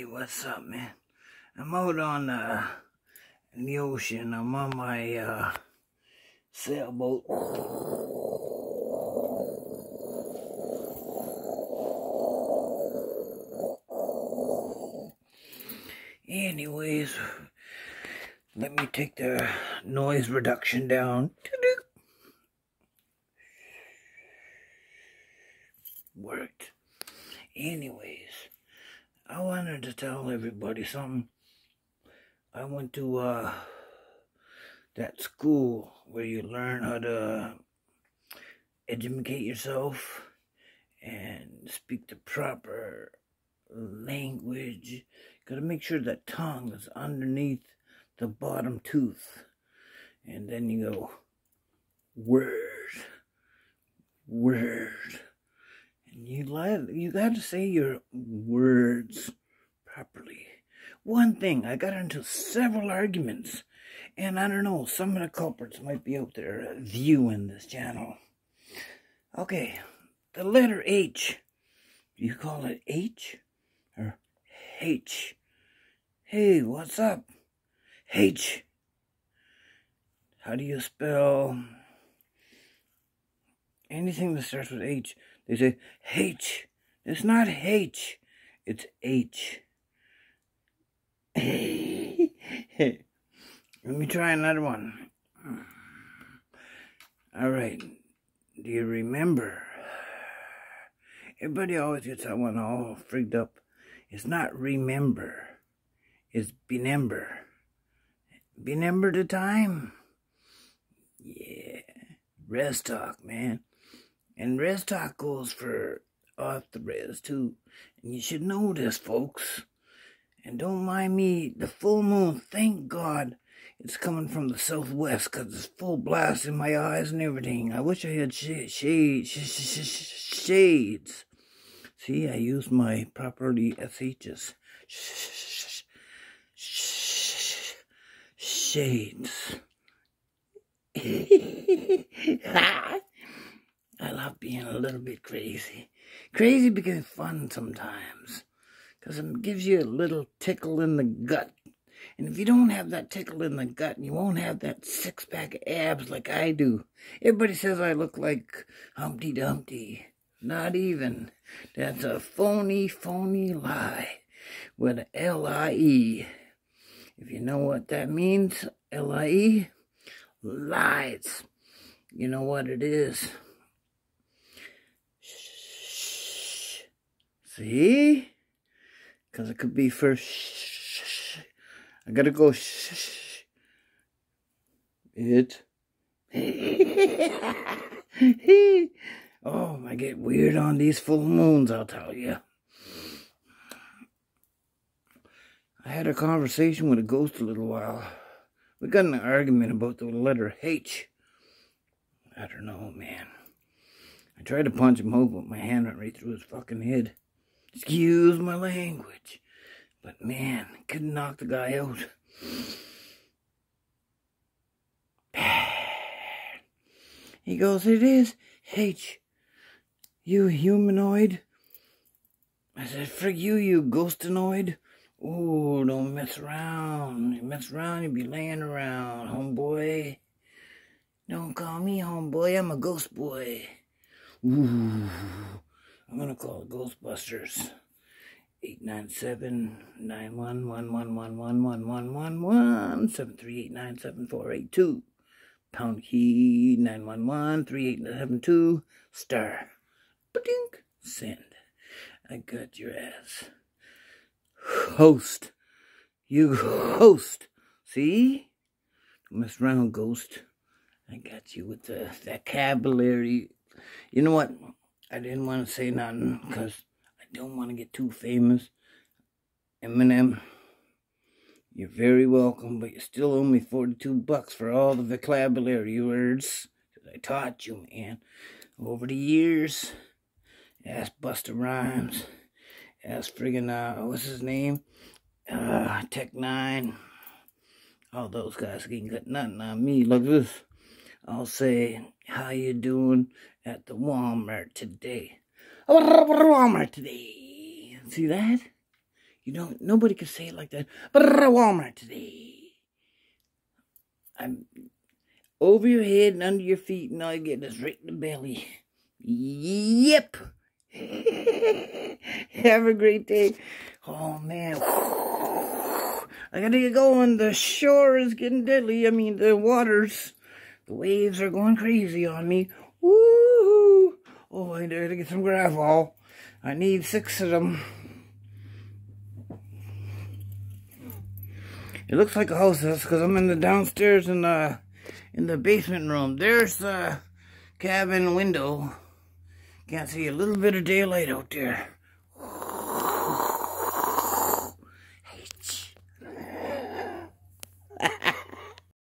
Hey, what's up, man? I'm out on in the ocean. I'm on my sailboat. Anyways, let me take the noise reduction down. Worked. Anyways, I wanted to tell everybody something. I went to that school where you learn how to educate yourself and speak the proper language. Gotta make sure that tongue is underneath the bottom tooth. And then you go, word. And you gotta say your words properly. One thing, I got into several arguments. And I don't know, some of the culprits might be out there viewing this channel. Okay, the letter H. Do you call it H or H? Hey, what's up? H. How do you spell anything that starts with H? They say H. It's not H. It's H. Let me try another one. All right. Do you remember? Everybody always gets that one all freaked up. It's not remember. It's benember. Benember the time? Yeah. Res talk, man. And res talk goes for off the res too. And you should know this, folks. And don't mind me, the full moon, thank God, it's coming from the southwest because it's full blast in my eyes and everything. I wish I had shades. See, I use my properly SHs. Shades. I love being a little bit crazy. Crazy because it's fun sometimes. Because it gives you a little tickle in the gut. And if you don't have that tickle in the gut, you won't have that six-pack of abs like I do. Everybody says I look like Humpty Dumpty. Not even. That's a phony lie. With an L-I-E. If you know what that means, L-I-E, lies. You know what it is. Shh. See? Because it could be first. I gotta go. It. Oh, I get weird on these full moons, I'll tell you. I had a conversation with a ghost a little while. We got in an argument about the letter H. I don't know, man. I tried to punch him out, but my hand went right through his fucking head. Excuse my language. But man, couldn't knock the guy out. He goes, it is H. You humanoid? I said, frig you, you ghostinoid. Oh, don't mess around. You mess around, you'll be laying around, homeboy. Don't call me homeboy, I'm a ghost boy. Ooh, I'm gonna call the Ghostbusters. 897-911-111111 738-97482. Pound key 911-3872 star. Ba-dink. Send. I got your ass. Host. You host. See? Don't mess around, ghost. I got you with the vocabulary. You know what? I didn't want to say nothing because I don't want to get too famous. Eminem, you're very welcome, but you still owe me $42 for all the vocabulary words that I taught you, man. Over the years, ask Busta Rhymes, ask friggin', what's his name? Tech 9. All those guys ain't got nothing on me. Look at this. I'll say, how you doing at the Walmart today? Walmart today. See that? You know, nobody can say it like that. But Walmart today. I'm over your head and under your feet, and all you get is right in the belly. Yep. Have a great day. Oh, man. I gotta get going. The shore is getting deadly. I mean, the waves are going crazy on me. Woo! Oh, I gotta get some gravel. I need 6 of them. It looks like a house because I'm in the downstairs in the basement room. There's the cabin window. Can't see a little bit of daylight out there.